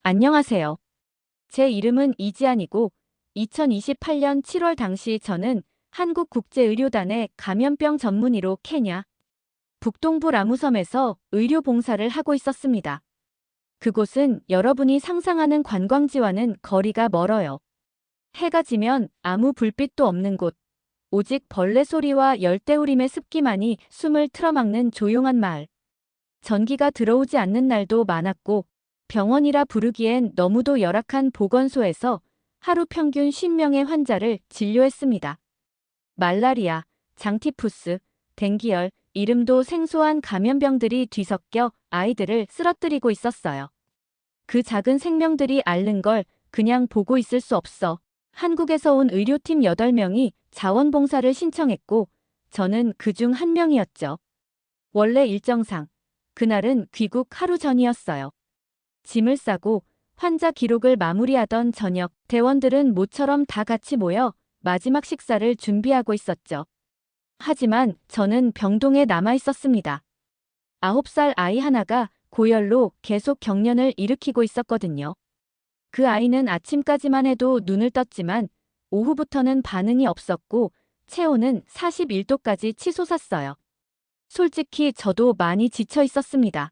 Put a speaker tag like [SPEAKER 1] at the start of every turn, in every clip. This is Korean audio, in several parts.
[SPEAKER 1] 안녕하세요. 제 이름은 이지안이고 2028년 7월 당시 저는 한국국제의료단의 감염병 전문의로 케냐 북동부 라무섬에서 의료 봉사를 하고 있었습니다. 그곳은 여러분이 상상하는 관광지와는 거리가 멀어요. 해가 지면 아무 불빛도 없는 곳, 오직 벌레 소리와 열대우림의 습기만이 숨을 틀어막는 조용한 마을. 전기가 들어오지 않는 날도 많았고 병원이라 부르기엔 너무도 열악한 보건소에서 하루 평균 10명의 환자를 진료했습니다. 말라리아, 장티푸스, 댕기열, 이름도 생소한 감염병들이 뒤섞여 아이들을 쓰러뜨리고 있었어요. 그 작은 생명들이 앓는 걸 그냥 보고 있을 수 없어. 한국에서 온 의료팀 8명이 자원봉사를 신청했고 저는 그중 한 명이었죠. 원래 일정상 그날은 귀국 하루 전이었어요. 짐을 싸고 환자 기록을 마무리하던 저녁, 대원들은 모처럼 다 같이 모여 마지막 식사를 준비하고 있었죠. 하지만 저는 병동에 남아 있었습니다. 9살 아이 하나가 고열로 계속 경련을 일으키고 있었거든요. 그 아이는 아침까지만 해도 눈을 떴지만 오후부터는 반응이 없었고 체온은 41도까지 치솟았어요. 솔직히 저도 많이 지쳐 있었습니다.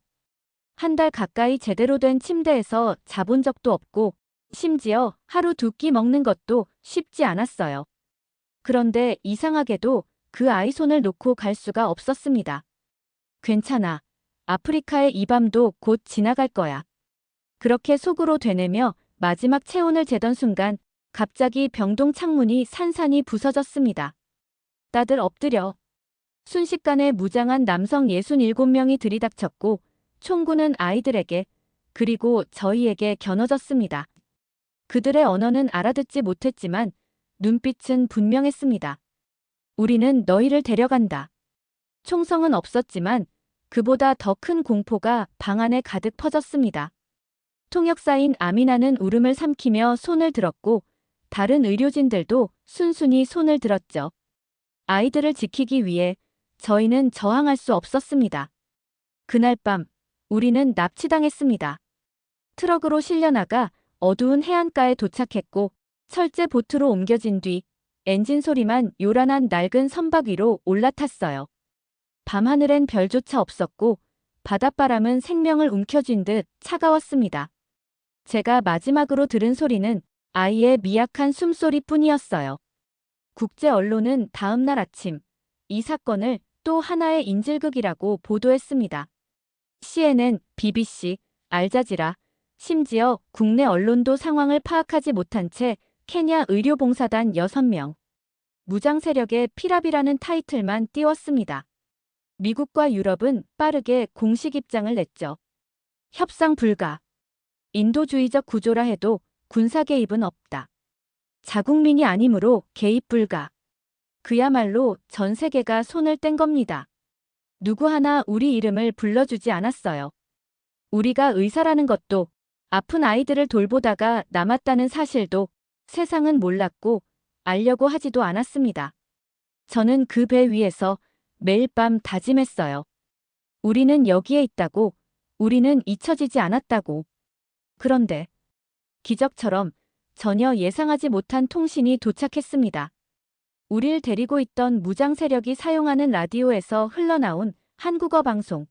[SPEAKER 1] 한 달 가까이 제대로 된 침대에서 자본 적도 없고 심지어 하루 2끼 먹는 것도 쉽지 않았어요. 그런데 이상하게도 그 아이 손을 놓고 갈 수가 없었습니다. 괜찮아. 아프리카의 이 밤도 곧 지나갈 거야. 그렇게 속으로 되뇌며 마지막 체온을 재던 순간 갑자기 병동 창문이 산산이 부서졌습니다. 다들 엎드려. 순식간에 무장한 남성 67명이 들이닥쳤고 총구는 아이들에게 그리고 저희에게 겨눠졌습니다. 그들의 언어는 알아듣지 못했지만 눈빛은 분명했습니다. 우리는 너희를 데려간다. 총성은 없었지만 그보다 더 큰 공포가 방 안에 가득 퍼졌습니다. 통역사인 아미나는 울음을 삼키며 손을 들었고 다른 의료진들도 순순히 손을 들었죠. 아이들을 지키기 위해 저희는 저항할 수 없었습니다. 그날 밤 우리는 납치당했습니다. 트럭으로 실려나가 어두운 해안가에 도착했고 철제 보트로 옮겨진 뒤 엔진 소리만 요란한 낡은 선박 위로 올라탔어요. 밤하늘엔 별조차 없었고 바닷바람은 생명을 움켜쥔 듯 차가웠습니다. 제가 마지막으로 들은 소리는 아이의 미약한 숨소리뿐이었어요. 국제 언론은 다음 날 아침 이 사건을 또 하나의 인질극이라고 보도했습니다. CNN, BBC, 알자지라, 심지어 국내 언론도 상황을 파악하지 못한 채 케냐 의료봉사단 6명, 무장 세력의 피랍이라는 타이틀만 띄웠습니다. 미국과 유럽은 빠르게 공식 입장을 냈죠. 협상 불가. 인도주의적 구조라 해도 군사 개입은 없다. 자국민이 아니므로 개입 불가. 그야말로 전 세계가 손을 뗀 겁니다. 누구 하나 우리 이름을 불러주지 않았어요. 우리가 의사라는 것도 아픈 아이들을 돌보다가 남았다는 사실도 세상은 몰랐고 알려고 하지도 않았습니다. 저는 그 배 위에서 매일 밤 다짐했어요. 우리는 여기에 있다고, 우리는 잊혀지지 않았다고. 그런데 기적처럼 전혀 예상하지 못한 통신이 도착했습니다. 우릴 데리고 있던 무장 세력이 사용하는 라디오에서 흘러나온 한국어 방송.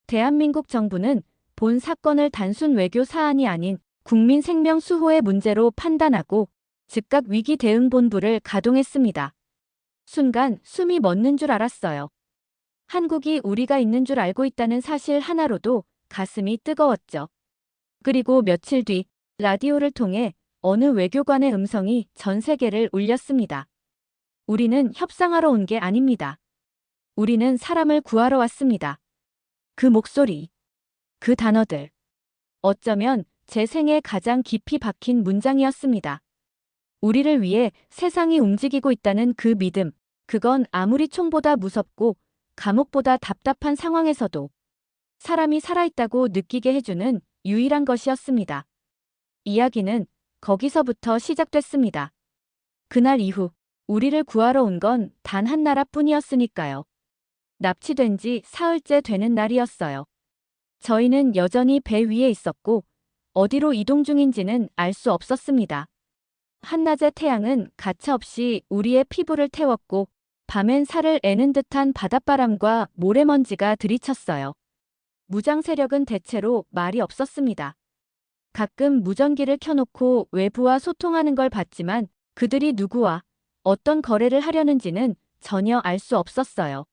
[SPEAKER 1] 대한민국 정부는 본 사건을 단순 외교 사안이 아닌 국민 생명 수호의 문제로 판단하고 즉각 위기 대응 본부를 가동했습니다. 순간 숨이 멎는 줄 알았어요. 한국이 우리가 있는 줄 알고 있다는 사실 하나로도 가슴이 뜨거웠죠. 그리고 며칠 뒤 라디오를 통해 어느 외교관의 음성이 전 세계를 울렸습니다. 우리는 협상하러 온 게 아닙니다. 우리는 사람을 구하러 왔습니다. 그 목소리, 그 단어들. 어쩌면 제 생에 가장 깊이 박힌 문장이었습니다. 우리를 위해 세상이 움직이고 있다는 그 믿음, 그건 아무리 총보다 무섭고 감옥보다 답답한 상황에서도 사람이 살아있다고 느끼게 해주는 유일한 것이었습니다. 이야기는 거기서부터 시작됐습니다. 그날 이후 우리를 구하러 온 건 단 한 나라뿐이었으니까요. 납치된 지 사흘째 되는 날이었어요. 저희는 여전히 배 위에 있었고 어디로 이동 중인지는 알 수 없었습니다. 한낮의 태양은 가차없이 우리의 피부를 태웠고 밤엔 살을 애는 듯한 바닷바람과 모래먼지가 들이쳤어요. 무장 세력은 대체로 말이 없었습니다. 가끔 무전기를 켜놓고 외부와 소통하는 걸 봤지만 그들이 누구와 어떤 거래를 하려는지는 전혀 알 수 없었어요.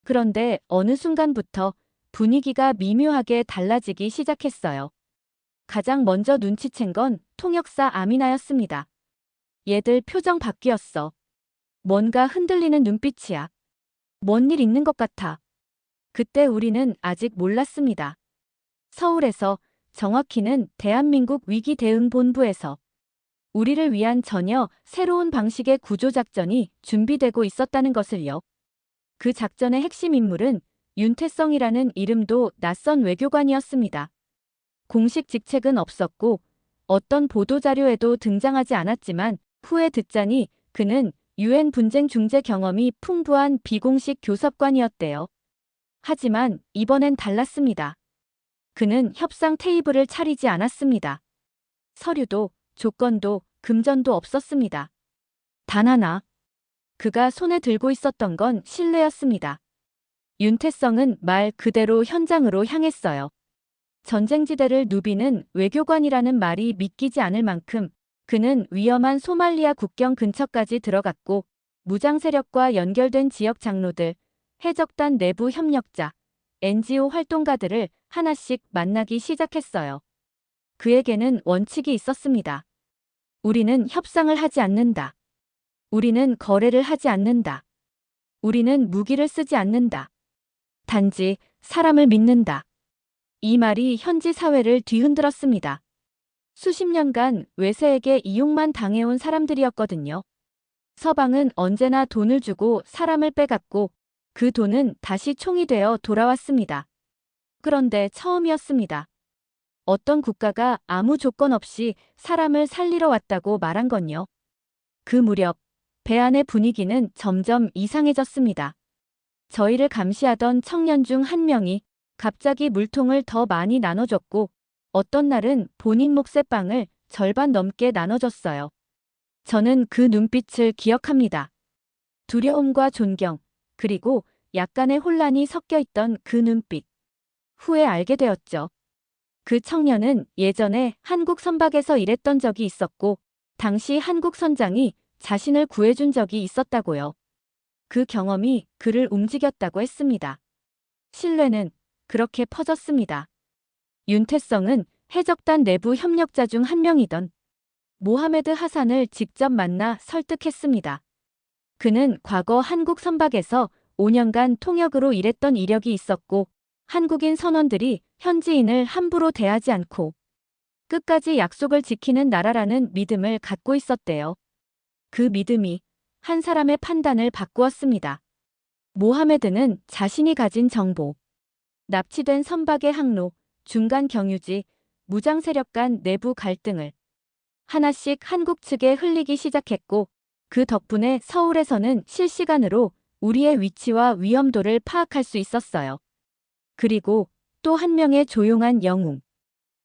[SPEAKER 1] 그런데 어느 순간부터 분위기가 미묘하게 달라지기 시작했어요. 가장 먼저 눈치챈 건 통역사 아미나였습니다. 얘들 표정 바뀌었어. 뭔가 흔들리는 눈빛이야. 뭔 일 있는 것 같아. 그때 우리는 아직 몰랐습니다. 서울에서, 정확히는 대한민국 위기대응본부에서 우리를 위한 전혀 새로운 방식의 구조작전이 준비되고 있었다는 것을요. 그 작전의 핵심 인물은 윤태성이라는 이름도 낯선 외교관이었습니다. 공식 직책은 없었고 어떤 보도자료에도 등장하지 않았지만 후에 듣자니 그는 UN 분쟁 중재 경험이 풍부한 비공식 교섭관이었대요. 하지만 이번엔 달랐습니다. 그는 협상 테이블을 차리지 않았습니다. 서류도 조건도 금전도 없었습니다. 단 하나. 그가 손에 들고 있었던 건 신뢰였습니다. 윤태성은 말 그대로 현장으로 향했어요. 전쟁지대를 누비는 외교관이라는 말이 믿기지 않을 만큼 그는 위험한 소말리아 국경 근처까지 들어갔고 무장 세력과 연결된 지역 장로들, 해적단 내부 협력자, NGO 활동가들을 하나씩 만나기 시작했어요. 그에게는 원칙이 있었습니다. 우리는 협상을 하지 않는다. 우리는 거래를 하지 않는다. 우리는 무기를 쓰지 않는다. 단지 사람을 믿는다. 이 말이 현지 사회를 뒤흔들었습니다. 수십 년간 외세에게 이용만 당해온 사람들이었거든요. 서방은 언제나 돈을 주고 사람을 빼갔고 그 돈은 다시 총이 되어 돌아왔습니다. 그런데 처음이었습니다. 어떤 국가가 아무 조건 없이 사람을 살리러 왔다고 말한 건요. 그 무렵 배 안의 분위기는 점점 이상해졌습니다. 저희를 감시하던 청년 중 한 명이 갑자기 물통을 더 많이 나눠줬고 어떤 날은 본인 몫의 빵을 절반 넘게 나눠줬어요. 저는 그 눈빛을 기억합니다. 두려움과 존경, 그리고 약간의 혼란이 섞여 있던 그 눈빛. 후에 알게 되었죠. 그 청년은 예전에 한국 선박에서 일했던 적이 있었고 당시 한국 선장이 자신을 구해준 적이 있었다고요. 그 경험이 그를 움직였다고 했습니다. 신뢰는 그렇게 퍼졌습니다. 윤태성은 해적단 내부 협력자 중 한 명이던 모하메드 하산을 직접 만나 설득했습니다. 그는 과거 한국 선박에서 5년간 통역으로 일했던 이력이 있었고 한국인 선원들이 현지인을 함부로 대하지 않고 끝까지 약속을 지키는 나라라는 믿음을 갖고 있었대요. 그 믿음이 한 사람의 판단을 바꾸었습니다. 모하메드는 자신이 가진 정보, 납치된 선박의 항로, 중간 경유지, 무장 세력 간 내부 갈등을 하나씩 한국 측에 흘리기 시작했고 그 덕분에 서울에서는 실시간으로 우리의 위치와 위험도를 파악할 수 있었어요. 그리고 또 한 명의 조용한 영웅.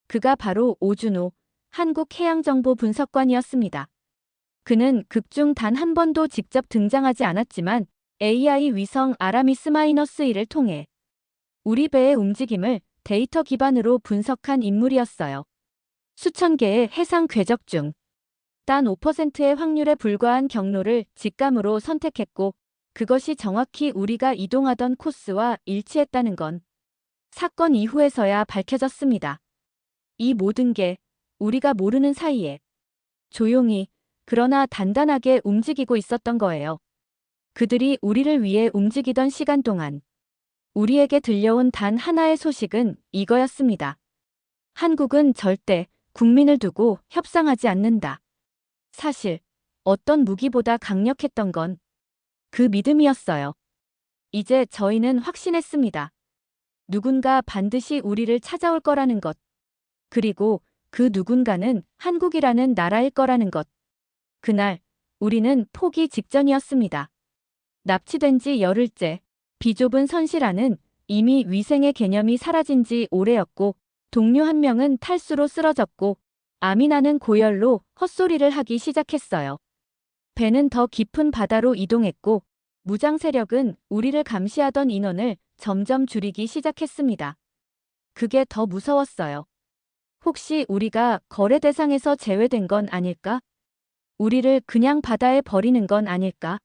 [SPEAKER 1] 그가 바로 오준호, 한국해양정보분석관이었습니다. 그는 극중 단 한 번도 직접 등장하지 않았지만 AI 위성 아라미스-1을 통해 우리 배의 움직임을 데이터 기반으로 분석한 인물이었어요. 수천 개의 해상 궤적 중 단 5%의 확률에 불과한 경로를 직감으로 선택했고 그것이 정확히 우리가 이동하던 코스와 일치했다는 건 사건 이후에서야 밝혀졌습니다. 이 모든 게 우리가 모르는 사이에 조용히 그러나 단단하게 움직이고 있었던 거예요. 그들이 우리를 위해 움직이던 시간 동안 우리에게 들려온 단 하나의 소식은 이거였습니다. 한국은 절대 국민을 두고 협상하지 않는다. 사실 어떤 무기보다 강력했던 건 그 믿음이었어요. 이제 저희는 확신했습니다. 누군가 반드시 우리를 찾아올 거라는 것. 그리고 그 누군가는 한국이라는 나라일 거라는 것. 그날 우리는 포기 직전이었습니다. 납치된 지 열흘째, 비좁은 선실 안은 이미 위생의 개념이 사라진 지 오래였고 동료 한 명은 탈수로 쓰러졌고 아미나는 고열로 헛소리를 하기 시작했어요. 배는 더 깊은 바다로 이동했고 무장 세력은 우리를 감시하던 인원을 점점 줄이기 시작했습니다. 그게 더 무서웠어요. 혹시 우리가 거래 대상에서 제외된 건 아닐까? 우리를 그냥 바다에 버리는 건 아닐까?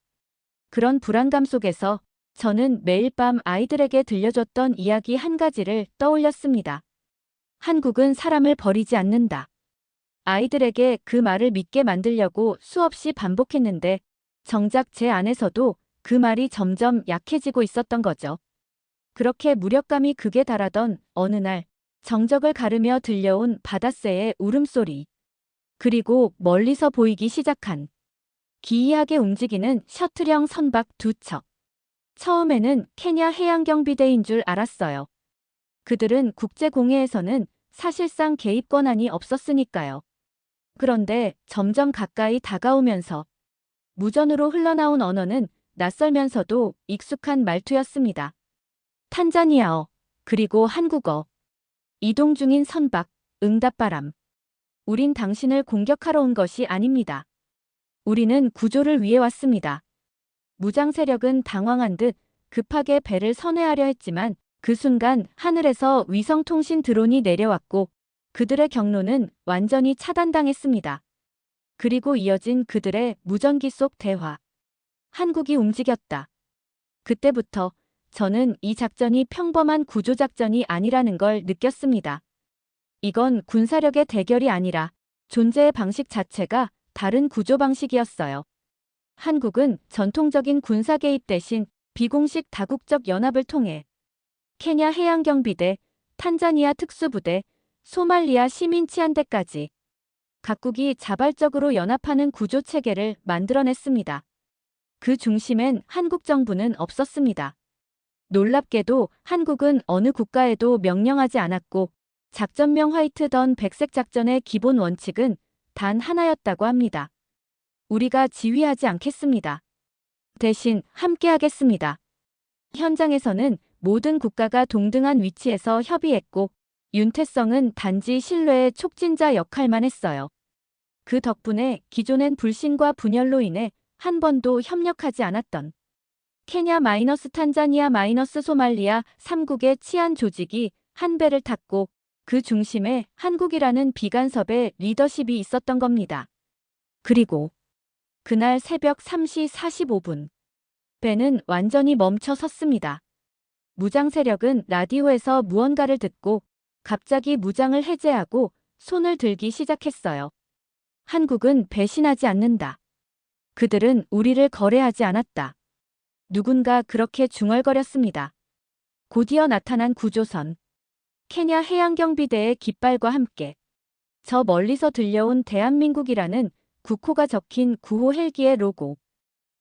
[SPEAKER 1] 그런 불안감 속에서 저는 매일 밤 아이들에게 들려줬던 이야기 한 가지를 떠올렸습니다. 한국은 사람을 버리지 않는다. 아이들에게 그 말을 믿게 만들려고 수없이 반복했는데 정작 제 안에서도 그 말이 점점 약해지고 있었던 거죠. 그렇게 무력감이 극에 달하던 어느 날 정적을 가르며 들려온 바닷새의 울음소리. 그리고 멀리서 보이기 시작한 기이하게 움직이는 셔틀형 선박 두 척. 처음에는 케냐 해양경비대인 줄 알았어요. 그들은 국제공해에서는 사실상 개입 권한이 없었으니까요. 그런데 점점 가까이 다가오면서 무전으로 흘러나온 언어는 낯설면서도 익숙한 말투였습니다. 탄자니아어, 그리고 한국어. 이동 중인 선박, 응답바람. 우린 당신을 공격하러 온 것이 아닙니다. 우리는 구조를 위해 왔습니다. 무장 세력은 당황한 듯 급하게 배를 선회하려 했지만 그 순간 하늘에서 위성통신 드론이 내려왔고 그들의 경로는 완전히 차단당했습니다. 그리고 이어진 그들의 무전기 속 대화. 한국이 움직였다. 그때부터 저는 이 작전이 평범한 구조작전이 아니라는 걸 느꼈습니다. 이건 군사력의 대결이 아니라 존재의 방식 자체가 다른 구조 방식이었어요. 한국은 전통적인 군사 개입 대신 비공식 다국적 연합을 통해 케냐 해양경비대, 탄자니아 특수부대, 소말리아 시민치안대까지 각국이 자발적으로 연합하는 구조체계를 만들어냈습니다. 그 중심엔 한국 정부는 없었습니다. 놀랍게도 한국은 어느 국가에도 명령하지 않았고 작전명 화이트던 백색 작전의 기본 원칙은 단 하나였다고 합니다. 우리가 지휘하지 않겠습니다. 대신 함께하겠습니다. 현장에서는 모든 국가가 동등한 위치에서 협의했고 윤태성은 단지 신뢰의 촉진자 역할만 했어요. 그 덕분에 기존엔 불신과 분열로 인해 한 번도 협력하지 않았던 케냐 탄자니아 소말리아 3국의 치안 조직이 한 배를 탔고 그 중심에 한국이라는 비간섭의 리더십이 있었던 겁니다. 그리고 그날 새벽 3시 45분 배는 완전히 멈춰 섰습니다. 무장 세력은 라디오에서 무언가를 듣고 갑자기 무장을 해제하고 손을 들기 시작했어요. 한국은 배신하지 않는다. 그들은 우리를 거래하지 않았다. 누군가 그렇게 중얼거렸습니다. 곧이어 나타난 구조선. 케냐 해양경비대의 깃발과 함께 저 멀리서 들려온 대한민국이라는 국호가 적힌 구호 헬기의 로고.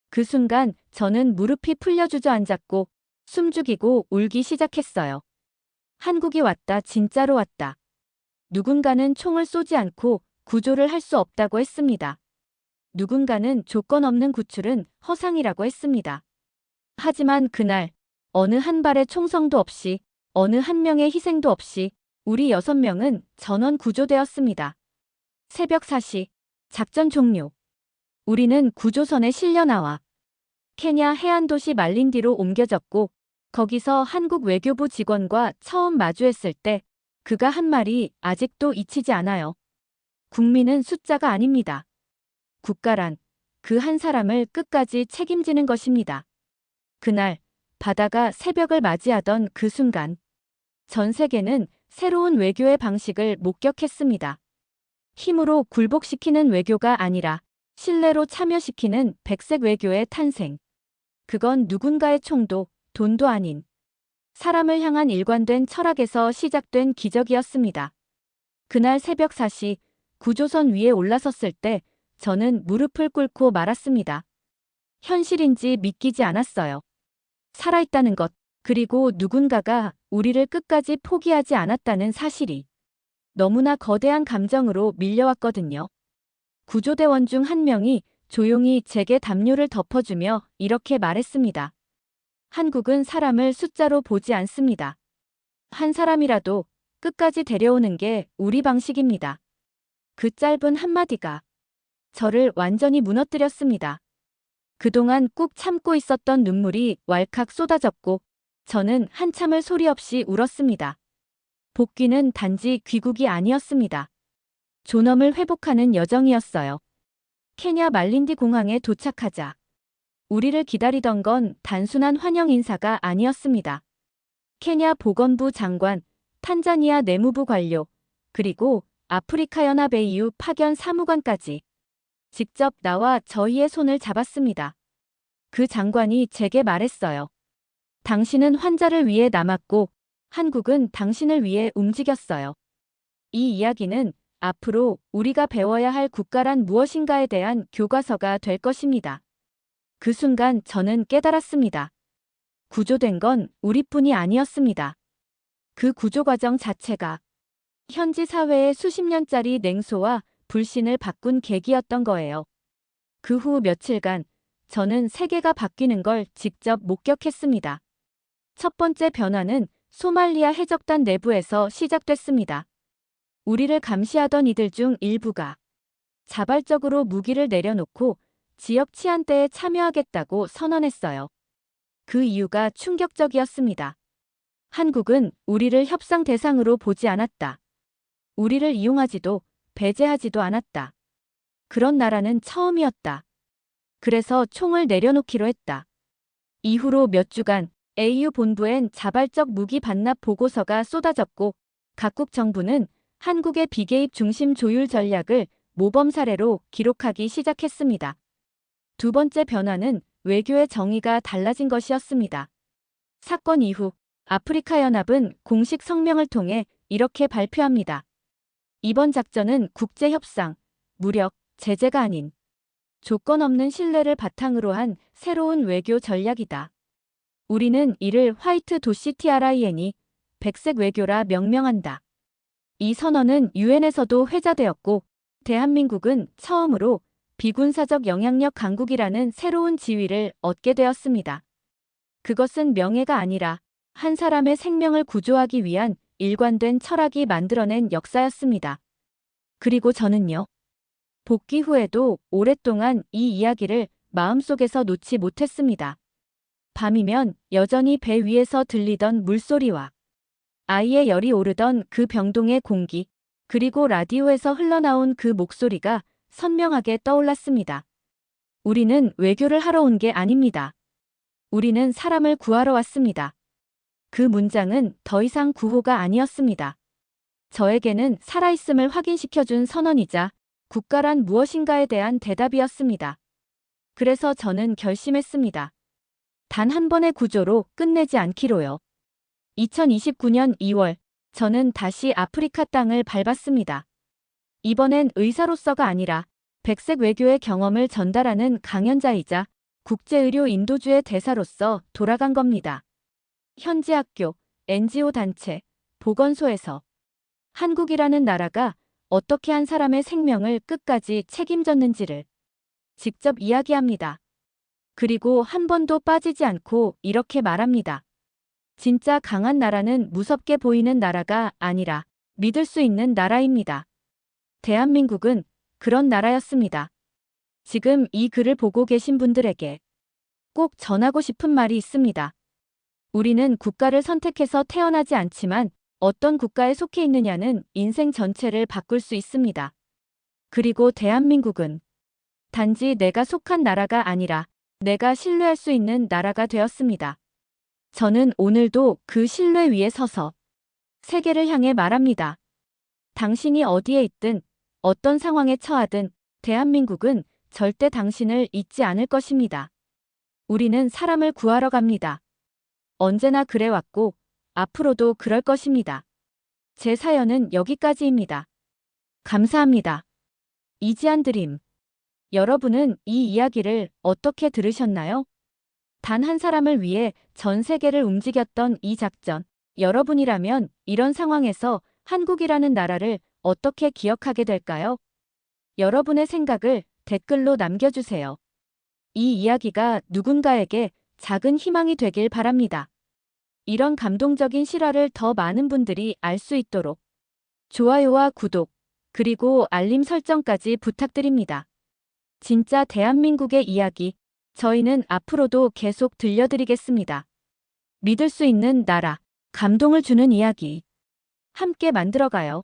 [SPEAKER 1] 그 순간 저는 무릎이 풀려 주저앉았고 숨죽이고 울기 시작했어요. 한국이 왔다, 진짜로 왔다. 누군가는 총을 쏘지 않고 구조를 할 수 없다고 했습니다. 누군가는 조건 없는 구출은 허상이라고 했습니다. 하지만 그날 어느 한 발의 총성도 없이 어느 한 명의 희생도 없이 우리 6명은 전원 구조되었습니다. 새벽 4시 작전 종료. 우리는 구조선에 실려 나와 케냐 해안도시 말린디로 옮겨졌고 거기서 한국 외교부 직원과 처음 마주했을 때 그가 한 말이 아직도 잊히지 않아요. 국민은 숫자가 아닙니다. 국가란 그 한 사람을 끝까지 책임지는 것입니다. 그날 바다가 새벽을 맞이하던 그 순간 전 세계는 새로운 외교의 방식을 목격했습니다. 힘으로 굴복시키는 외교가 아니라 신뢰로 참여시키는 백색 외교의 탄생. 그건 누군가의 총도 돈도 아닌 사람을 향한 일관된 철학에서 시작된 기적이었습니다. 그날 새벽 4시 구조선 위에 올라섰을 때 저는 무릎을 꿇고 말았습니다. 현실인지 믿기지 않았어요. 살아있다는 것, 그리고 누군가가 우리를 끝까지 포기하지 않았다는 사실이 너무나 거대한 감정으로 밀려왔거든요. 구조대원 중 한 명이 조용히 제게 담요를 덮어주며 이렇게 말했습니다. 한국은 사람을 숫자로 보지 않습니다. 한 사람이라도 끝까지 데려오는 게 우리 방식입니다. 그 짧은 한마디가 저를 완전히 무너뜨렸습니다. 그동안 꾹 참고 있었던 눈물이 왈칵 쏟아졌고 저는 한참을 소리 없이 울었습니다. 복귀는 단지 귀국이 아니었습니다. 존엄을 회복하는 여정이었어요. 케냐 말린디 공항에 도착하자 우리를 기다리던 건 단순한 환영 인사가 아니었습니다. 케냐 보건부 장관, 탄자니아 내무부 관료, 그리고 아프리카 연합 AU 파견 사무관까지 직접 나와 저희의 손을 잡았습니다. 그 장관이 제게 말했어요. 당신은 환자를 위해 남았고 한국은 당신을 위해 움직였어요. 이 이야기는 앞으로 우리가 배워야 할 국가란 무엇인가에 대한 교과서가 될 것입니다. 그 순간 저는 깨달았습니다. 구조된 건 우리뿐이 아니었습니다. 그 구조 과정 자체가 현지 사회의 수십 년짜리 냉소와 불신을 바꾼 계기였던 거예요. 그 후 며칠간 저는 세계가 바뀌는 걸 직접 목격했습니다. 첫 번째 변화는 소말리아 해적단 내부에서 시작됐습니다. 우리를 감시하던 이들 중 일부가 자발적으로 무기를 내려놓고 지역 치안대에 참여하겠다고 선언했어요. 그 이유가 충격적이었습니다. 한국은 우리를 협상 대상으로 보지 않았다. 우리를 이용하지도 배제하지도 않았다. 그런 나라는 처음이었다. 그래서 총을 내려놓기로 했다. 이후로 몇 주간 AU 본부엔 자발적 무기 반납 보고서가 쏟아졌고 각국 정부는 한국의 비개입 중심 조율 전략을 모범 사례로 기록하기 시작했습니다. 두 번째 변화는 외교의 정의가 달라진 것이었습니다. 사건 이후 아프리카 연합은 공식 성명을 통해 이렇게 발표합니다. 이번 작전은 국제협상, 무력, 제재가 아닌 조건 없는 신뢰를 바탕으로 한 새로운 외교 전략이다. 우리는 이를 화이트 도시TRIN이 백색 외교라 명명한다. 이 선언은 유엔에서도 회자되었고 대한민국은 처음으로 비군사적 영향력 강국이라는 새로운 지위를 얻게 되었습니다. 그것은 명예가 아니라 한 사람의 생명을 구조하기 위한 일관된 철학이 만들어낸 역사였습니다. 그리고 저는요. 복귀 후에도 오랫동안 이 이야기를 마음속에서 놓지 못했습니다. 밤이면 여전히 배 위에서 들리던 물소리와 아이의 열이 오르던 그 병동의 공기, 그리고 라디오에서 흘러나온 그 목소리가 선명하게 떠올랐습니다. 우리는 외교를 하러 온 게 아닙니다. 우리는 사람을 구하러 왔습니다. 그 문장은 더 이상 구호가 아니었습니다. 저에게는 살아있음을 확인시켜준 선언이자 국가란 무엇인가에 대한 대답이었습니다. 그래서 저는 결심했습니다. 단 한 번의 구조로 끝내지 않기로요. 2029년 2월, 저는 다시 아프리카 땅을 밟았습니다. 이번엔 의사로서가 아니라 백색 외교의 경험을 전달하는 강연자이자 국제의료 인도주의 대사로서 돌아간 겁니다. 현지 학교, NGO 단체, 보건소에서 한국이라는 나라가 어떻게 한 사람의 생명을 끝까지 책임졌는지를 직접 이야기합니다. 그리고 한 번도 빠지지 않고 이렇게 말합니다. 진짜 강한 나라는 무섭게 보이는 나라가 아니라 믿을 수 있는 나라입니다. 대한민국은 그런 나라였습니다. 지금 이 글을 보고 계신 분들에게 꼭 전하고 싶은 말이 있습니다. 우리는 국가를 선택해서 태어나지 않지만 어떤 국가에 속해 있느냐는 인생 전체를 바꿀 수 있습니다. 그리고 대한민국은 단지 내가 속한 나라가 아니라 내가 신뢰할 수 있는 나라가 되었습니다. 저는 오늘도 그 신뢰 위에 서서 세계를 향해 말합니다. 당신이 어디에 있든 어떤 상황에 처하든 대한민국은 절대 당신을 잊지 않을 것입니다. 우리는 사람을 구하러 갑니다. 언제나 그래왔고 앞으로도 그럴 것입니다. 제 사연은 여기까지입니다. 감사합니다. 이지안 드림. 여러분은 이 이야기를 어떻게 들으셨나요? 단 한 사람을 위해 전 세계를 움직였던 이 작전. 여러분이라면 이런 상황에서 한국이라는 나라를 어떻게 기억하게 될까요? 여러분의 생각을 댓글로 남겨주세요. 이 이야기가 누군가에게 작은 희망이 되길 바랍니다. 이런 감동적인 실화를 더 많은 분들이 알 수 있도록 좋아요와 구독, 그리고 알림 설정까지 부탁드립니다. 진짜 대한민국의 이야기, 저희는 앞으로도 계속 들려드리겠습니다. 믿을 수 있는 나라, 감동을 주는 이야기. 함께 만들어가요.